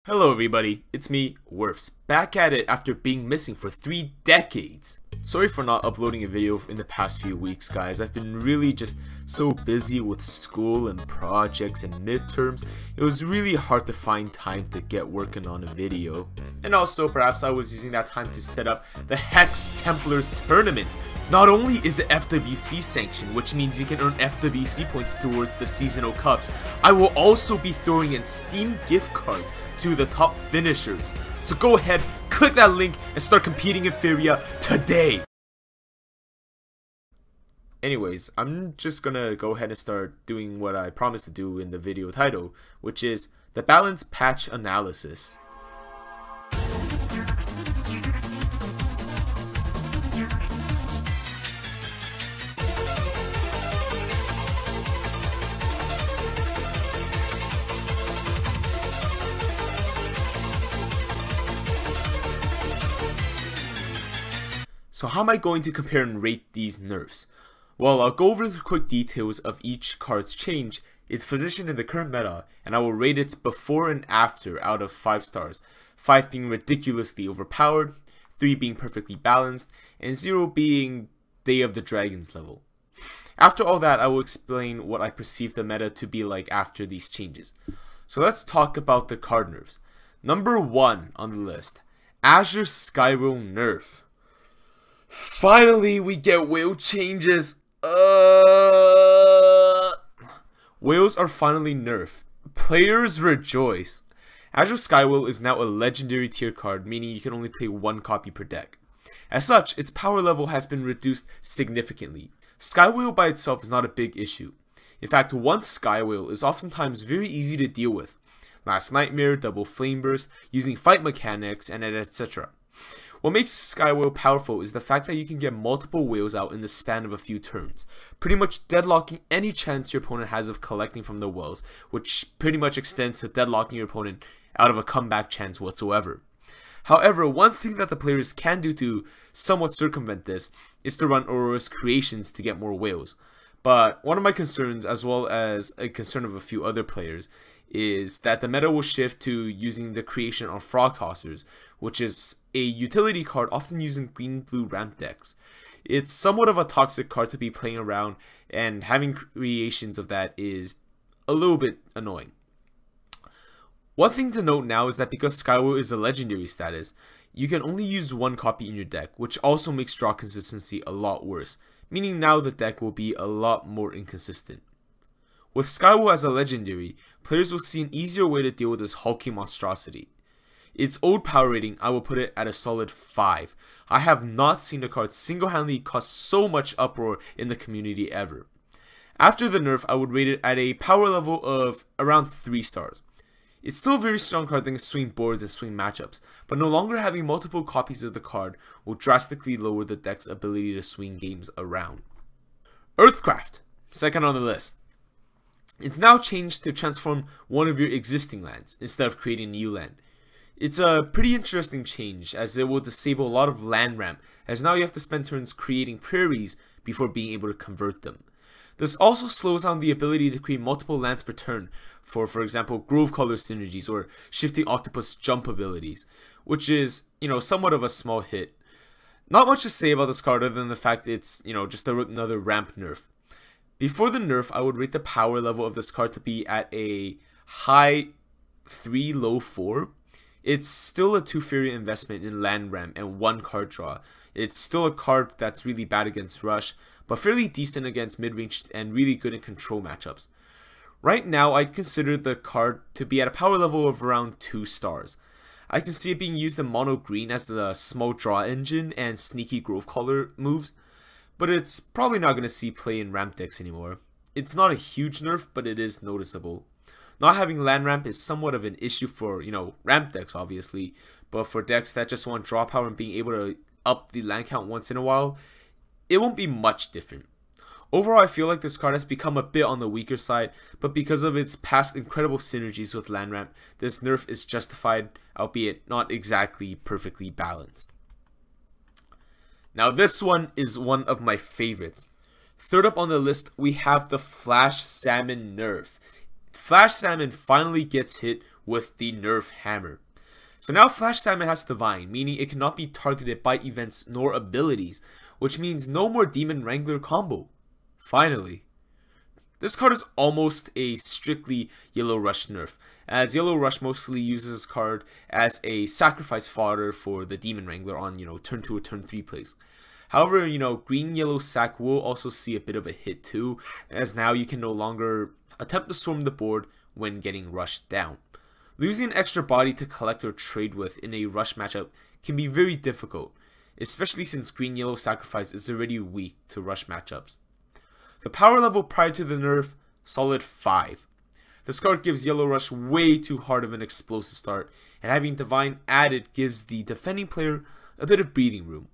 Hello everybody, it's me, Werfs, back at it after being missing for 3 decades. Sorry for not uploading a video in the past few weeks, guys. I've been really just so busy with school and projects and midterms. It was really hard to find time to get working on a video. And also, perhaps I was using that time to set up the Hex Templars tournament. Not only is it FWC sanctioned, which means you can earn FWC points towards the seasonal cups, I will also be throwing in Steam gift cards to the top finishers. So go ahead, click that link and start competing in Faeria today. Anyways, I'm just gonna go ahead and start doing what I promised to do in the video title, which is the balance patch analysis. So how am I going to compare and rate these nerfs? Well, I'll go over the quick details of each card's change, its position in the current meta, and I will rate its before and after out of 5 stars, 5 being ridiculously overpowered, 3 being perfectly balanced, and 0 being Day of the Dragons level. After all that, I will explain what I perceive the meta to be like after these changes. So let's talk about the card nerfs. Number 1 on the list, Azure Skywhale nerf. Finally, we get whale changes. Whales are finally nerfed. Players rejoice. Azure Skywhale is now a legendary tier card, meaning you can only play 1 copy per deck. As such, its power level has been reduced significantly. Skywhale by itself is not a big issue. In fact, one Skywhale is oftentimes very easy to deal with. Last Nightmare, double Flame Burst, using fight mechanics, and etc. What makes Skywhale powerful is the fact that you can get multiple whales out in the span of a few turns, pretty much deadlocking any chance your opponent has of collecting from the wells, which pretty much extends to deadlocking your opponent out of a comeback chance whatsoever. However, one thing that the players can do to somewhat circumvent this is to run Aurora's creations to get more whales. But one of my concerns, as well as a concern of a few other players, is that the meta will shift to using the creation on Frog Tossers, which is a utility card often used in green-blue ramp decks. It's somewhat of a toxic card to be playing around, and having creations of that is a little bit annoying. One thing to note now is that because Skywhale is a legendary status, you can only use 1 copy in your deck, which also makes draw consistency a lot worse, meaning now the deck will be a lot more inconsistent. With Skywhale as a legendary, players will see an easier way to deal with this hulking monstrosity. Its old power rating, I will put it at a solid 5. I have not seen a card single-handedly cause so much uproar in the community ever. After the nerf, I would rate it at a power level of around 3 stars. It's still a very strong card that can swing boards and swing matchups, but no longer having multiple copies of the card will drastically lower the deck's ability to swing games around. Earthcraft, second on the list. It's now changed to transform one of your existing lands instead of creating a new land. It's a pretty interesting change, as it will disable a lot of land ramp, as now you have to spend turns creating prairies before being able to convert them. This also slows down the ability to create multiple lands per turn for example, Grove Color synergies or Shifting Octopus jump abilities, which is, somewhat of a small hit. Not much to say about this card other than the fact it's, just another ramp nerf. Before the nerf, I would rate the power level of this card to be at a high 3, low 4. It's still a 2 Faeria investment in land ramp and 1 card draw. It's still a card that's really bad against rush, but fairly decent against mid-range and really good in control matchups. Right now, I'd consider the card to be at a power level of around 2 stars. I can see it being used in mono green as a small draw engine and sneaky Grove Color moves, but it's probably not going to see play in ramp decks anymore. It's not a huge nerf, but it is noticeable. Not having land ramp is somewhat of an issue for, ramp decks obviously, but for decks that just want draw power and being able to up the land count once in a while, it won't be much different. Overall, I feel like this card has become a bit on the weaker side, but because of its past incredible synergies with land ramp, this nerf is justified, albeit not exactly perfectly balanced. Now this one is one of my favorites. Third up on the list, we have the Flash Salmon nerf. Flash Salmon finally gets hit with the nerf hammer. So now Flash Salmon has Divine, meaning it cannot be targeted by events nor abilities, which means no more Demon Wrangler combo. Finally. This card is almost a strictly Yellow Rush nerf, as Yellow Rush mostly uses this card as a sacrifice fodder for the Demon Wrangler on, turn 2 or turn 3 plays. However, Green Yellow Sack will also see a bit of a hit too, as now you can no longer attempt to storm the board when getting rushed down. Losing an extra body to collect or trade with in a rush matchup can be very difficult, especially since Green Yellow Sacrifice is already weak to rush matchups. The power level prior to the nerf, solid 5. This card gives Yellow Rush way too hard of an explosive start, and having Divine added gives the defending player a bit of breathing room.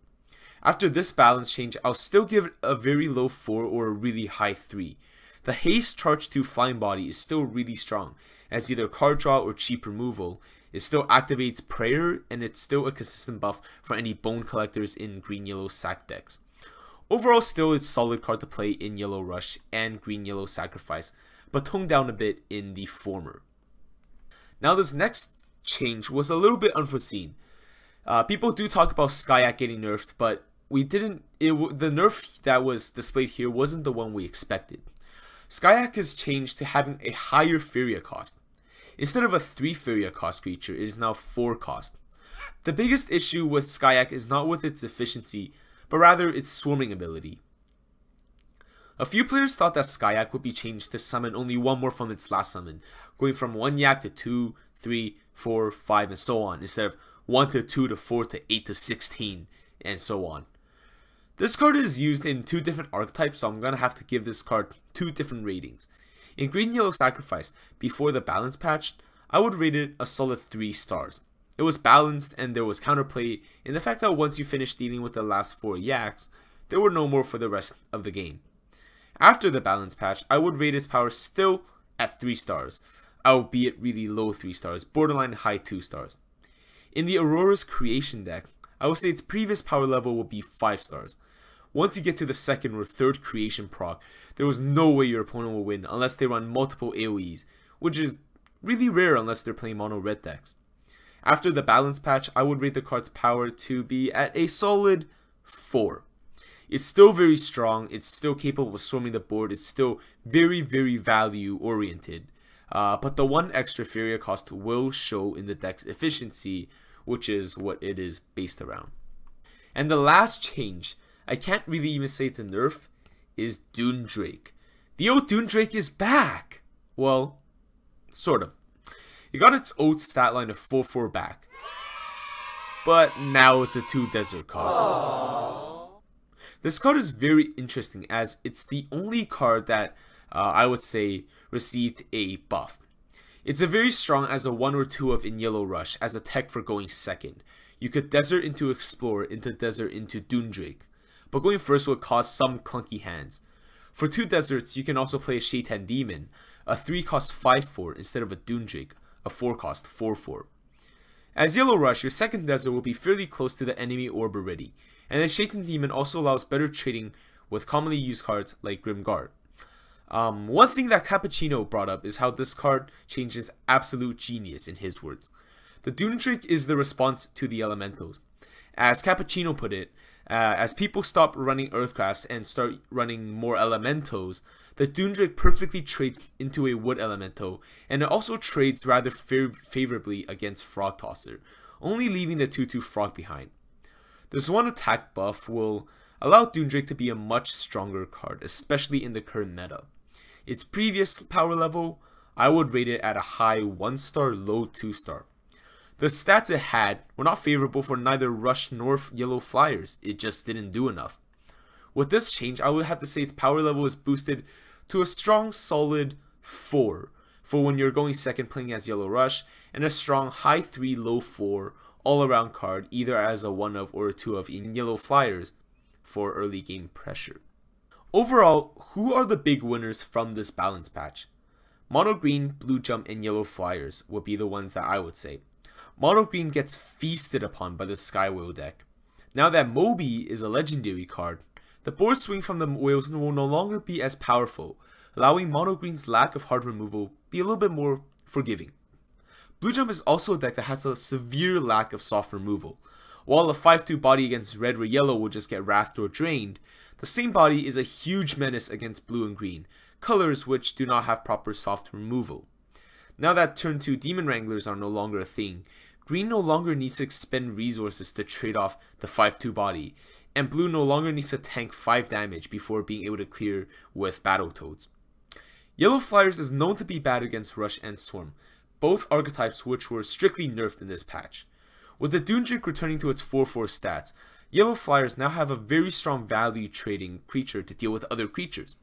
After this balance change, I'll still give it a very low 4 or a really high 3. The haste charge 2 flying body is still really strong, as either card draw or cheap removal. It still activates Prayer, and it's still a consistent buff for any bone collectors in Green Yellow Sack decks. Overall, still it's a solid card to play in Yellow Rush and Green Yellow Sacrifice, but toned down a bit in the former. Now this next change was a little bit unforeseen. People do talk about Skyak getting nerfed, but the nerf that was displayed here wasn't the one we expected. Skyak is changed to having a higher Faeria cost. Instead of a 3 Faeria cost creature, it is now 4 cost. The biggest issue with Skyak is not with its efficiency, but rather its swarming ability. A few players thought that Skyak would be changed to summon only one more from its last summon, going from 1 yak to 2, 3, 4, 5, and so on, instead of 1 to 2 to 4 to 8 to 16, and so on. This card is used in 2 different archetypes, so I'm going to have to give this card 2 different ratings. In Green Yellow Sacrifice, before the balance patch, I would rate it a solid 3 stars. It was balanced and there was counterplay in the fact that once you finished dealing with the last 4 yaks, there were no more for the rest of the game. After the balance patch, I would rate its power still at 3 stars, albeit really low 3 stars, borderline high 2 stars. In the Aurora's Creation deck, I would say its previous power level would be 5 stars. Once you get to the 2nd or 3rd creation proc, there was no way your opponent will win unless they run multiple AoEs, which is really rare unless they're playing mono red decks. After the balance patch, I would rate the card's power to be at a solid 4. It's still very strong, it's still capable of swarming the board, it's still very, very value oriented. But the 1 extra Faeria cost will show in the deck's efficiency, which is what it is based around. And the last change, I can't really even say it's a nerf, is Dune Drake. The old Dune Drake is back! Well, sort of. It got its old stat line of 4/4 back, but now it's a 2 desert cost. Aww. This card is very interesting as it's the only card that I would say received a buff. It's a very strong as a 1 or 2 of in Yellow Rush as a tech for going 2nd. You could desert into Explorer, into desert into Dune Drake, but going first would cause some clunky hands. For 2 deserts, you can also play a Shaitan Demon, a 3 cost 5/4 instead of a Dune Drake, a 4 cost 4/4. As Yellow Rush, your 2nd desert will be fairly close to the enemy orb already, and the Shaitan Demon also allows better trading with commonly used cards like Grimguard. One thing that Cappuccino brought up is how this card changes absolute genius in his words. The Dune Drake is the response to the elementals. As Cappuccino put it, as people stop running Earthcrafts and start running more elementals, the Dune Drake perfectly trades into a wood elemental, and it also trades rather favorably against Frog Tosser, only leaving the 2/2 Frog behind. This 1 attack buff will allow Dune Drake to be a much stronger card, especially in the current meta. Its previous power level, I would rate it at a high 1 star, low 2 star. The stats it had were not favorable for neither Rush nor Yellow Flyers, it just didn't do enough. With this change, I would have to say its power level is boosted to a strong solid 4 for when you're going 2nd playing as Yellow Rush, and a strong high 3 low 4 all around card either as a 1 of or a 2 of in Yellow Flyers for early game pressure. Overall, who are the big winners from this balance patch? Mono Green, Blue Jump, and Yellow Flyers would be the ones that I would say. Mono Green gets feasted upon by the Skywhale deck. Now that Moby is a legendary card, the board swing from the whales will no longer be as powerful, allowing Mono Green's lack of hard removal be a little bit more forgiving. Blue Jump is also a deck that has a severe lack of soft removal. While a 5-2 body against red or yellow will just get wrathed or drained, the same body is a huge menace against blue and green, colors which do not have proper soft removal. Now that turn 2 Demon Wranglers are no longer a thing, green no longer needs to expend resources to trade off the 5-2 body, and blue no longer needs to tank 5 damage before being able to clear with Battletoads. Yellow Flyers is known to be bad against Rush and Swarm, both archetypes which were strictly nerfed in this patch. With the Dune Drake returning to its 4-4 stats, Yellow Flyers now have a very strong value trading creature to deal with other creatures.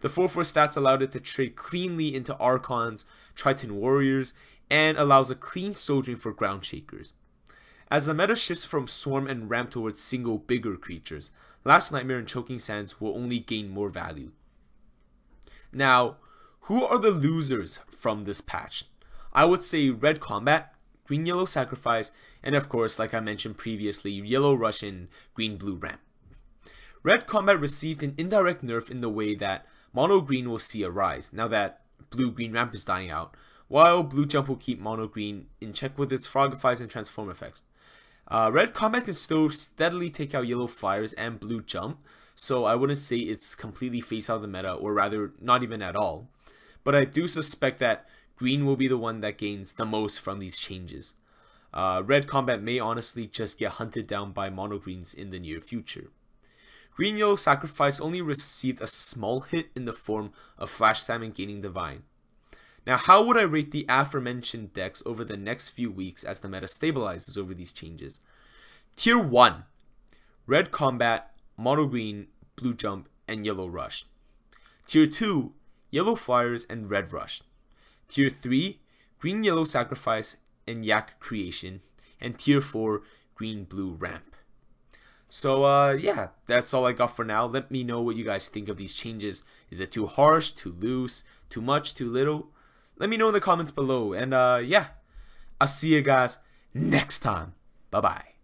The 4-4 stats allowed it to trade cleanly into Archons, Triton Warriors, and allows a clean soldiering for Ground Shakers. As the meta shifts from Swarm and Ramp towards single bigger creatures, Last Nightmare and Choking Sands will only gain more value. Now, who are the losers from this patch? I would say Red Combat, Green Yellow Sacrifice, and of course, like I mentioned previously, Yellow Rush and Green Blue Ramp. Red Combat received an indirect nerf in the way that Mono Green will see a rise, now that Blue Green Ramp is dying out, while Blue Jump will keep Mono Green in check with its Frogify and Transform effects. Red Combat can still steadily take out Yellow Flyers and Blue Jump, so I wouldn't say it's completely face out of the meta, or rather, not even at all. But I do suspect that Green will be the one that gains the most from these changes. Red Combat may honestly just get hunted down by Mono Greens in the near future. Green Yellow Sacrifice only received a small hit in the form of Flash Salmon gaining Divine. Now, how would I rate the aforementioned decks over the next few weeks as the meta stabilizes over these changes? Tier 1, Red Combat, Mono Green, Blue Jump, and Yellow Rush. Tier 2, Yellow Flyers and Red Rush. Tier 3, Green Yellow Sacrifice and Yak Creation. And Tier 4, Green Blue Ramp. So yeah, that's all I got for now. Let me know what you guys think of these changes. Is it too harsh, too loose, too much, too little? Let me know in the comments below. And yeah, I'll see you guys next time. Bye-bye.